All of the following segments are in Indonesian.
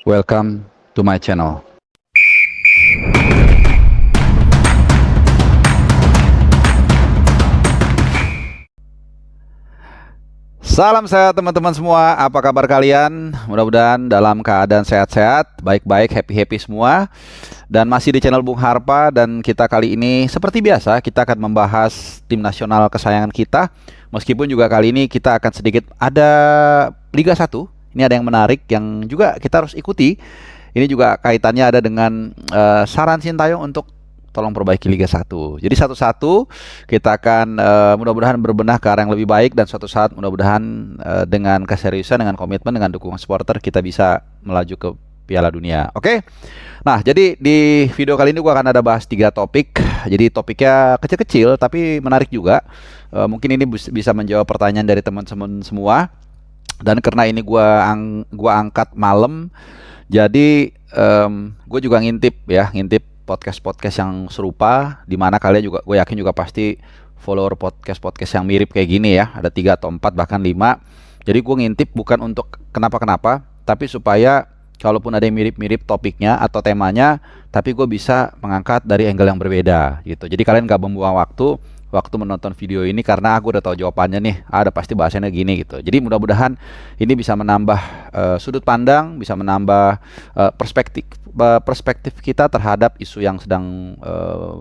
Welcome to my channel. Salam sehat teman-teman semua, apa kabar kalian? Mudah-mudahan dalam keadaan sehat-sehat, baik-baik, happy-happy semua. Dan masih di channel Bung Harpa, dan kita kali ini seperti biasa kita akan membahas tim nasional kesayangan kita. Meskipun juga kali ini kita akan sedikit ada Liga 1. Ini ada yang menarik yang juga kita harus ikuti. Ini juga kaitannya ada dengan saran Sintayong untuk tolong perbaiki Liga 1. Jadi satu-satu kita akan mudah-mudahan berbenah ke arah yang lebih baik, dan suatu saat mudah-mudahan dengan keseriusan, dengan komitmen, dengan dukungan supporter kita bisa melaju ke Piala Dunia. Oke? Nah, jadi di video kali ini gua akan ada bahas 3 topik. Jadi topiknya kecil-kecil tapi menarik juga. Mungkin ini bisa menjawab pertanyaan dari teman-teman semua. Dan karena ini gua angkat malam, jadi gue juga ngintip podcast-podcast yang serupa, di mana kalian juga, gue yakin juga pasti follower podcast yang mirip kayak gini ya, ada 3 atau 4 bahkan 5. Jadi gue ngintip bukan untuk kenapa-kenapa, tapi supaya kalaupun ada yang mirip-mirip topiknya atau temanya, tapi gue bisa mengangkat dari angle yang berbeda gitu. Jadi kalian gak membuang waktu menonton video ini, karena aku udah tahu jawabannya nih, ada pasti bahasanya gini gitu. Jadi mudah-mudahan ini bisa menambah sudut pandang, bisa menambah perspektif kita terhadap isu yang sedang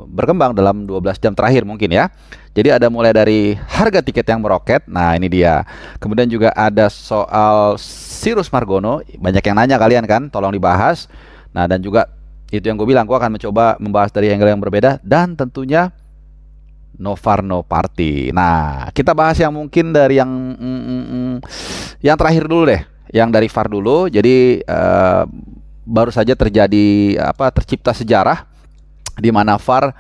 berkembang dalam 12 jam terakhir mungkin ya. Jadi ada mulai dari harga tiket yang meroket, nah ini dia. Kemudian juga ada soal Sirus Margono, banyak yang nanya kalian kan, tolong dibahas. Nah, dan juga itu yang gue bilang, gue akan mencoba membahas dari angle yang berbeda, dan tentunya no VAR no party. Nah, kita bahas yang mungkin dari yang terakhir dulu deh, yang dari VAR dulu. Jadi baru saja tercipta sejarah di mana VAR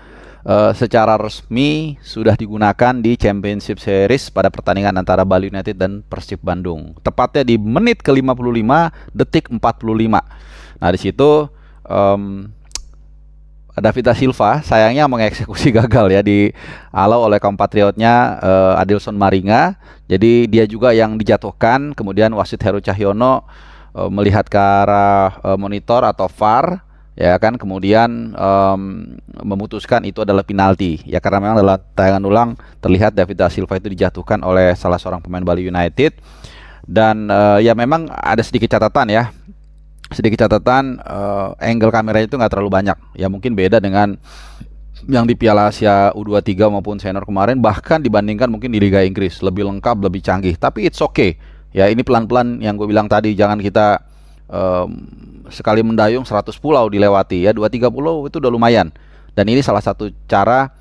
secara resmi sudah digunakan di Championship Series pada pertandingan antara Bali United dan Persib Bandung. Tepatnya di menit ke-55, detik 45. Nah, di situ David da Silva sayangnya mengeksekusi gagal ya, dihalau oleh kompatriotnya Adilson Maringa. Jadi dia juga yang dijatuhkan. Kemudian wasit Heru Cahyono melihat ke arah monitor atau VAR ya kan, kemudian memutuskan itu adalah penalti ya, karena memang dalam tayangan ulang terlihat David da Silva itu dijatuhkan oleh salah seorang pemain Bali United. Dan ya memang ada sedikit catatan, angle kameranya itu nggak terlalu banyak ya, mungkin beda dengan yang di Piala Asia U23 maupun senior kemarin, bahkan dibandingkan mungkin di Liga Inggris lebih lengkap, lebih canggih. Tapi it's okay ya, ini pelan-pelan yang gue bilang tadi, jangan kita sekali mendayung 100 pulau dilewati ya, 2-3 pulau itu udah lumayan. Dan ini salah satu cara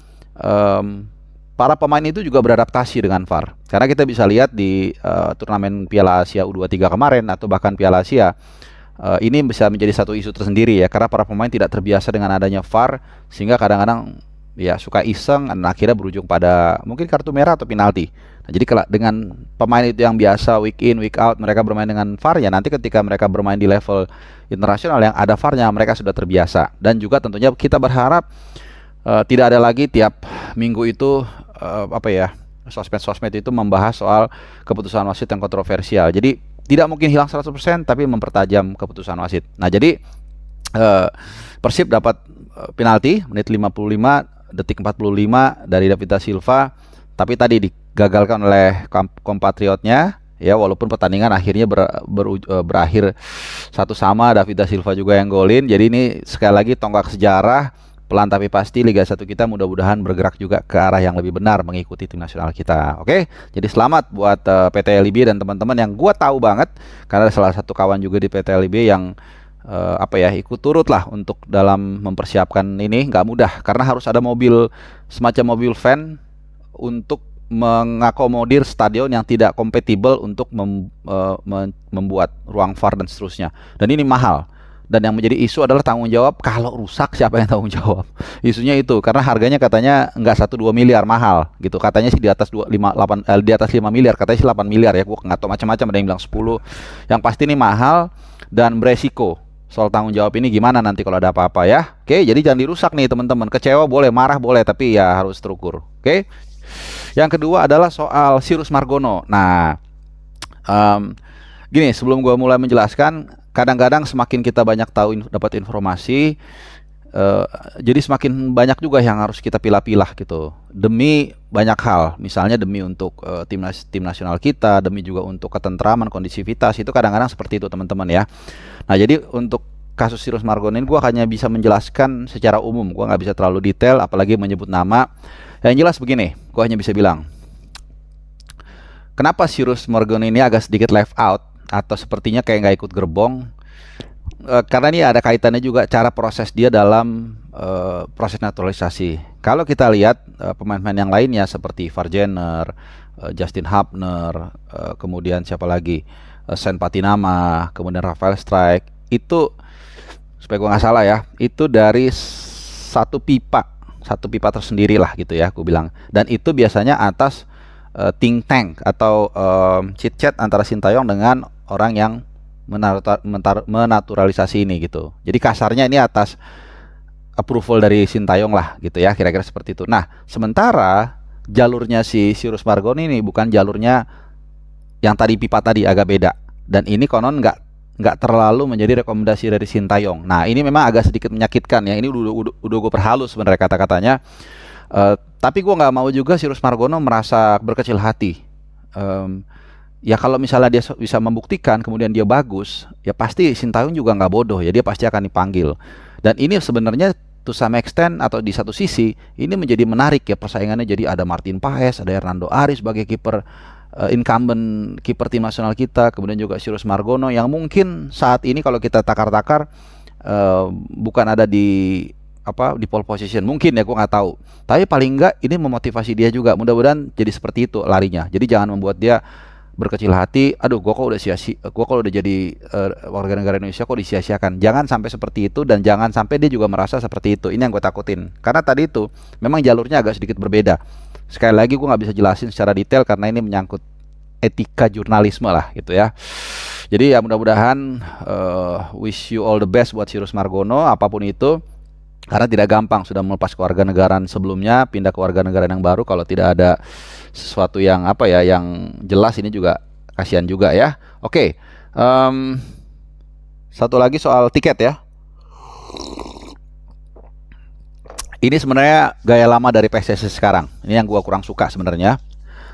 para pemain itu juga beradaptasi dengan VAR, karena kita bisa lihat di turnamen Piala Asia U23 kemarin atau bahkan Piala Asia, ini bisa menjadi satu isu tersendiri ya, karena para pemain tidak terbiasa dengan adanya VAR, sehingga kadang-kadang ya suka iseng dan akhirnya berujung pada mungkin kartu merah atau penalti. Nah, jadi dengan pemain itu yang biasa week in week out mereka bermain dengan VAR, ya nanti ketika mereka bermain di level internasional yang ada VAR-nya, mereka sudah terbiasa. Dan juga tentunya kita berharap tidak ada lagi tiap minggu itu sosmed itu membahas soal keputusan wasit yang kontroversial. Jadi tidak mungkin hilang 100%, tapi mempertajam keputusan wasit. Nah, jadi Persib dapat penalti menit 55 detik 45 dari David da Silva, tapi tadi digagalkan oleh kompatriotnya ya, walaupun pertandingan akhirnya berakhir 1-1, David da Silva juga yang golin. Jadi ini sekali lagi tonggak sejarah. Pelan tapi pasti Liga 1 kita mudah-mudahan bergerak juga ke arah yang lebih benar mengikuti tim nasional kita. Oke, jadi selamat buat PT LIB dan teman-teman yang gua tahu banget, karena ada salah satu kawan juga di PT LIB yang ikut turut lah untuk dalam mempersiapkan ini. Nggak mudah karena harus ada semacam mobil van untuk mengakomodir stadion yang tidak kompatibel untuk membuat ruang VAR dan seterusnya. Dan ini mahal. Dan yang menjadi isu adalah tanggung jawab, kalau rusak siapa yang tanggung jawab. Isunya itu karena harganya katanya nggak 1-2 miliar, mahal gitu. Katanya sih di atas 5 miliar, katanya sih 8 miliar ya. Gua nggak tahu, macam-macam, ada yang bilang 10. Yang pasti ini mahal dan beresiko. Soal tanggung jawab ini gimana nanti kalau ada apa-apa ya. Oke, jadi jangan dirusak nih teman-teman. Kecewa boleh, marah boleh, tapi ya harus terukur. Oke. Yang kedua adalah soal Sirus Margono. Nah, gini, sebelum gue mulai menjelaskan, kadang-kadang semakin kita banyak tahu dapat informasi, jadi semakin banyak juga yang harus kita pilah-pilah gitu demi banyak hal, misalnya demi untuk tim nasional kita, demi juga untuk ketentraman, kondisivitas, itu kadang-kadang seperti itu teman-teman ya. Nah jadi untuk kasus Sirus Margono ini gue hanya bisa menjelaskan secara umum, gue nggak bisa terlalu detail apalagi menyebut nama. Yang jelas begini, gue hanya bisa bilang kenapa Sirus Margono ini agak sedikit left out atau sepertinya kayak nggak ikut gerbong. Karena ini ada kaitannya juga cara proses dia dalam proses naturalisasi. Kalau kita lihat pemain-pemain yang lainnya seperti Ivar Jenner, Justin Hubner, kemudian siapa lagi, Sen Patinama, kemudian Rafael Strijk, itu supaya gue nggak salah ya, itu dari satu pipa tersendiri lah gitu ya, gue bilang. Dan itu biasanya atas think tank atau chit chat antara Sintayong dengan orang yang menaturalisasi ini gitu. Jadi kasarnya ini atas approval dari Sintayong lah gitu ya, kira-kira seperti itu. Nah, sementara jalurnya si Sirus Margono ini bukan jalurnya yang tadi pipa tadi, agak beda. Dan ini konon nggak terlalu menjadi rekomendasi dari Sintayong. Nah, ini memang agak sedikit menyakitkan ya. Ini udah gue perhalus sebenarnya kata-katanya. Tapi gue nggak mau juga Sirus Margono merasa berkecil hati. Ya kalau misalnya dia bisa membuktikan kemudian dia bagus, ya pasti Sintayong juga nggak bodoh ya, dia pasti akan dipanggil. Dan ini sebenarnya to some extent atau di satu sisi ini menjadi menarik ya persaingannya. Jadi ada Martin Paes, ada Hernando Ari sebagai kiper incumbent kiper tim nasional kita, kemudian juga Sirus Margono yang mungkin saat ini kalau kita takar-takar bukan ada di pole position, mungkin ya, gue nggak tahu. Tapi paling nggak ini memotivasi dia juga. Mudah-mudahan jadi seperti itu larinya. Jadi jangan membuat dia berkecil hati, aduh gue kalau udah jadi warga negara Indonesia kok disia-siakan. Jangan sampai seperti itu dan jangan sampai dia juga merasa seperti itu. Ini yang gue takutin. Karena tadi itu memang jalurnya agak sedikit berbeda. Sekali lagi gue nggak bisa jelasin secara detail karena ini menyangkut etika jurnalisme lah gitu ya. Jadi ya mudah-mudahan wish you all the best buat Sirus Margono apapun itu. Karena tidak gampang sudah melepas kewarganegaraan sebelumnya, pindah ke warganegaraan yang baru kalau tidak ada sesuatu yang yang jelas, ini juga kasihan juga ya. Oke, satu lagi soal tiket ya. Ini sebenarnya gaya lama dari PSSI sekarang. Ini yang gua kurang suka sebenarnya.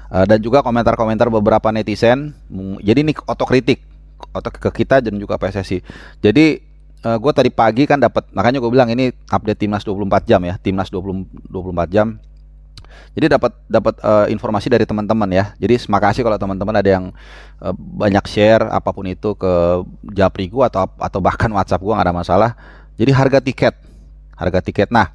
Dan juga komentar-komentar beberapa netizen. Jadi ini otokritik ke kita dan juga PSSI. Jadi gue tadi pagi kan dapat, makanya gue bilang ini update Timnas 24 jam ya, Timnas 24 jam. Jadi dapat informasi dari teman-teman ya. Jadi makasih kalau teman-teman ada yang banyak share apapun itu ke Japriku atau bahkan WhatsApp gue, nggak ada masalah. Jadi harga tiket. Nah,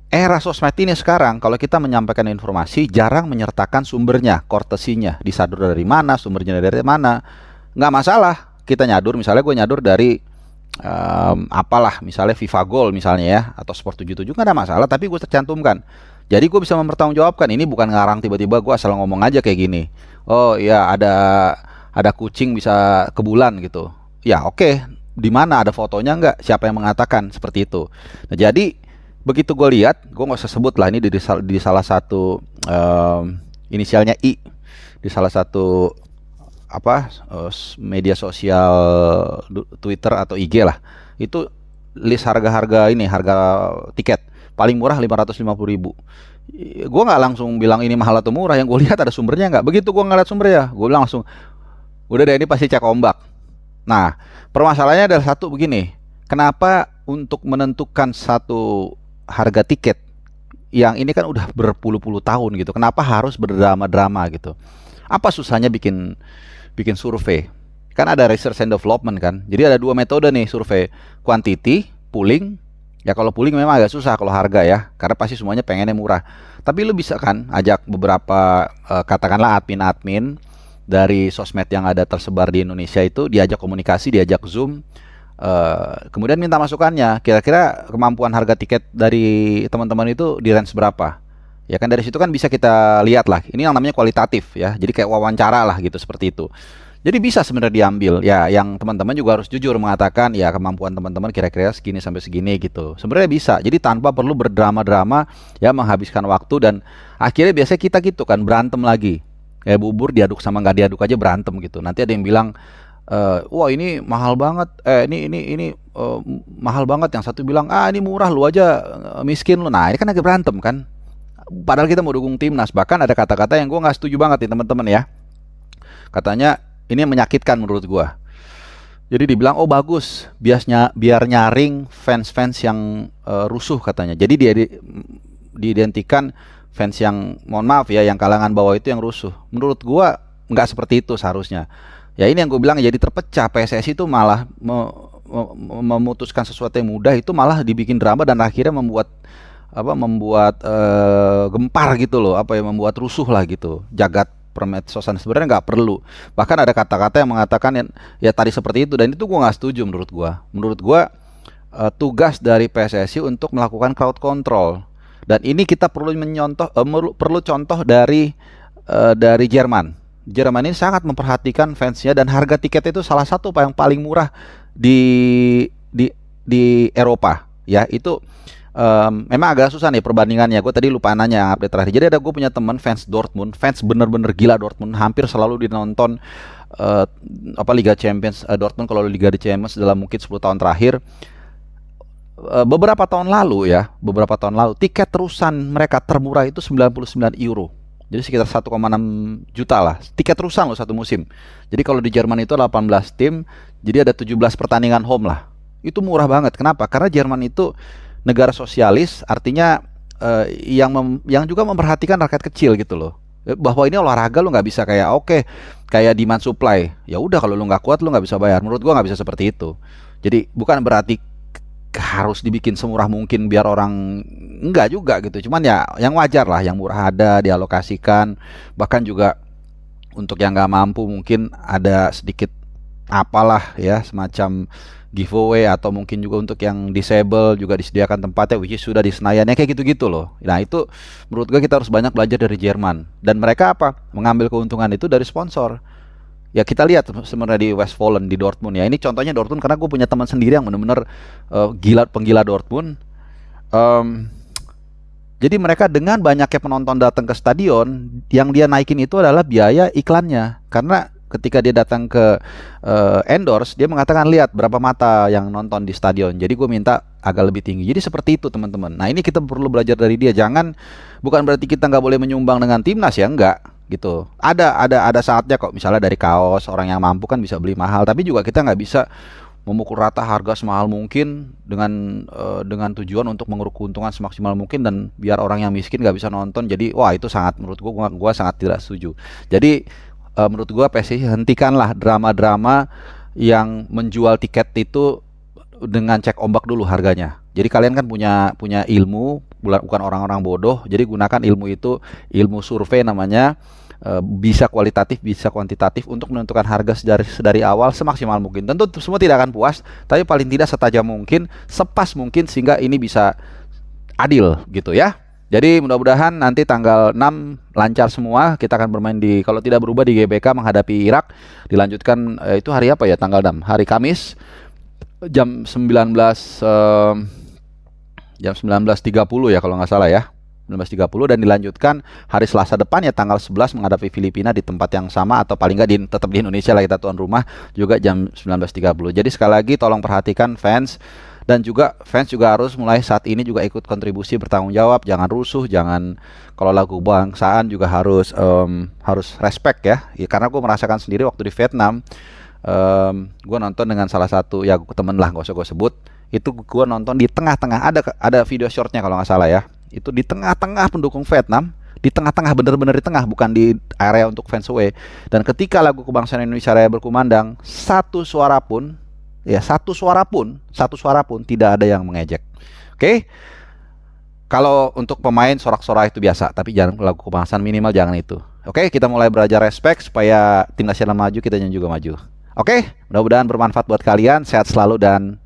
era sosmed ini sekarang kalau kita menyampaikan informasi jarang menyertakan sumbernya, courtesy-nya, disadur dari mana, sumbernya dari mana. Nggak masalah kita nyadur, misalnya gue nyadur dari misalnya FIFA Goal misalnya ya, atau Sport 77, nggak ada masalah, tapi gue tercantumkan. Jadi gue bisa mempertanggungjawabkan. Ini bukan ngarang tiba-tiba gue asal ngomong aja kayak gini. Oh ya, ada kucing bisa ke bulan gitu. Ya oke, di mana ada fotonya nggak? Siapa yang mengatakan seperti itu? Nah, jadi begitu gue lihat, gue nggak usah sebut lah ini di salah satu inisialnya I, di salah satu media sosial Twitter atau IG lah, itu list harga tiket paling murah 550.000. Gue nggak langsung bilang ini mahal atau murah, yang gue lihat ada sumbernya nggak. Begitu gue ngeliat sumbernya, gue bilang langsung, udah deh ini pasti cek ombak. Nah, permasalahannya adalah satu begini, kenapa untuk menentukan satu harga tiket yang ini kan udah berpuluh-puluh tahun gitu, kenapa harus berdrama-drama gitu? Apa susahnya bikin survei? Kan ada research and development kan. Jadi ada dua metode nih survei, quantity, pooling. Ya kalau pooling memang agak susah kalau harga ya, karena pasti semuanya pengennya murah. Tapi lu bisa kan ajak beberapa katakanlah admin-admin dari sosmed yang ada tersebar di Indonesia itu, diajak komunikasi, diajak Zoom, kemudian minta masukannya. Kira-kira kemampuan harga tiket dari teman-teman itu di range berapa? Ya kan dari situ kan bisa kita lihat lah. Ini yang namanya kualitatif ya. Jadi kayak wawancara lah gitu, seperti itu. Jadi bisa sebenarnya diambil. Ya yang teman-teman juga harus jujur mengatakan ya kemampuan teman-teman kira-kira segini sampai segini gitu. Sebenarnya bisa. Jadi tanpa perlu berdrama-drama ya, menghabiskan waktu, dan akhirnya biasanya kita gitu kan berantem lagi. Kayak bubur diaduk sama nggak diaduk aja berantem gitu. Nanti ada yang bilang Wah ini mahal banget, mahal banget. Yang satu bilang, ah ini murah, lu aja miskin lu. Nah ini kan agak berantem kan. Padahal kita mau dukung timnas. Bahkan ada kata-kata yang gue nggak setuju banget nih teman-teman ya. Katanya ini menyakitkan menurut gue. Jadi dibilang, oh bagus, biar nyaring fans-fans yang rusuh katanya. Jadi dia diidentikan fans yang, mohon maaf ya, yang kalangan bawah itu yang rusuh. Menurut gue nggak seperti itu seharusnya. Ya ini yang gue bilang, jadi terpecah. PSSI itu malah memutuskan sesuatu yang mudah itu malah dibikin drama dan akhirnya membuat gempar gitu loh, membuat rusuh lah gitu. Jagat permedsosan sebenarnya nggak perlu. Bahkan ada kata-kata yang mengatakan ya tadi seperti itu, dan itu gue nggak setuju. Menurut gue tugas dari PSSI untuk melakukan crowd control, dan ini kita perlu perlu contoh dari Jerman. Jerman ini sangat memperhatikan fansnya, dan harga tiket itu salah satu yang paling murah di di Eropa ya. Itu memang agak susah nih perbandingannya. Gue tadi lupa nanya update terakhir. Jadi gue punya teman fans Dortmund, fans bener-bener gila Dortmund, hampir selalu dinonton Liga Champions Dortmund kalau Liga di Champions dalam mungkin 10 tahun terakhir. Beberapa tahun lalu tiket terusan mereka termurah itu 99 euro. Jadi sekitar 1,6 juta lah. Tiket terusan loh satu musim. Jadi kalau di Jerman itu 18 tim, jadi ada 17 pertandingan home lah. Itu murah banget. Kenapa? Karena Jerman itu negara sosialis, artinya yang juga memperhatikan rakyat kecil gitu loh. Bahwa ini olahraga, lu nggak bisa kayak demand supply. Ya udah, kalau lu nggak kuat lu nggak bisa bayar. Menurut gua nggak bisa seperti itu. Jadi bukan berarti harus dibikin semurah mungkin biar orang, enggak juga gitu. Cuman ya yang wajar lah, yang murah ada dialokasikan. Bahkan juga untuk yang nggak mampu mungkin ada sedikit apalah ya, semacam giveaway, atau mungkin juga untuk yang disable juga disediakan tempatnya, which is sudah di Senayan ya, kayak gitu-gitu loh. Nah itu menurut gue kita harus banyak belajar dari Jerman, dan mereka mengambil keuntungan itu dari sponsor. Ya kita lihat sebenarnya di Westfalen, di Dortmund ya. Ini contohnya Dortmund karena gue punya teman sendiri yang benar-benar penggila Dortmund. Jadi mereka dengan banyaknya penonton datang ke stadion, yang dia naikin itu adalah biaya iklannya. Karena ketika dia datang ke endorse, dia mengatakan lihat berapa mata yang nonton di stadion. Jadi gue minta agak lebih tinggi. Jadi seperti itu teman-teman. Nah ini kita perlu belajar dari dia. Bukan berarti kita nggak boleh menyumbang dengan timnas ya, enggak gitu. Ada saatnya kok. Misalnya dari kaos, orang yang mampu kan bisa beli mahal. Tapi juga kita nggak bisa memukul rata harga semahal mungkin dengan tujuan untuk mengeruk keuntungan semaksimal mungkin, dan biar orang yang miskin nggak bisa nonton. Jadi wah itu sangat, menurut gue sangat tidak setuju. Jadi menurut gue PSSI hentikanlah drama-drama yang menjual tiket itu dengan cek ombak dulu harganya. Jadi kalian kan punya ilmu, bukan orang-orang bodoh. Jadi gunakan ilmu itu, ilmu survei namanya, bisa kualitatif bisa kuantitatif, untuk menentukan harga dari awal semaksimal mungkin. Tentu semua tidak akan puas, tapi paling tidak setajam mungkin, sepas mungkin, sehingga ini bisa adil gitu ya. Jadi mudah-mudahan nanti tanggal 6 lancar semua. Kita akan bermain kalau tidak berubah di GBK menghadapi Irak. Dilanjutkan itu hari apa ya, tanggal 6? Hari Kamis jam 19.30 ya kalau nggak salah ya. 19.30, dan dilanjutkan hari Selasa depan ya tanggal 11 menghadapi Filipina di tempat yang sama, atau paling nggak tetap di Indonesia lah, kita tuan rumah, juga jam 19.30. Jadi sekali lagi tolong perhatikan fans. Dan juga fans juga harus mulai saat ini juga ikut kontribusi, bertanggung jawab, jangan rusuh, jangan, kalau lagu kebangsaan juga harus respect ya. Karena gue merasakan sendiri waktu di Vietnam, gue nonton dengan salah satu ya temen lah, gak usah gue sebut. Itu gue nonton di tengah-tengah, ada video shortnya kalau nggak salah ya. Itu di tengah-tengah pendukung Vietnam, di tengah-tengah, bener-bener di tengah, bukan di area untuk fans away. Dan ketika lagu kebangsaan Indonesia Raya berkumandang, satu suara pun tidak ada yang mengejek. Oke? Kalau untuk pemain sorak-sorai itu biasa, tapi jangan lagu kebangsaan, minimal jangan itu. Oke, kita mulai belajar respect supaya tim nasional maju, kita juga maju. Oke, mudah-mudahan bermanfaat buat kalian. Sehat selalu dan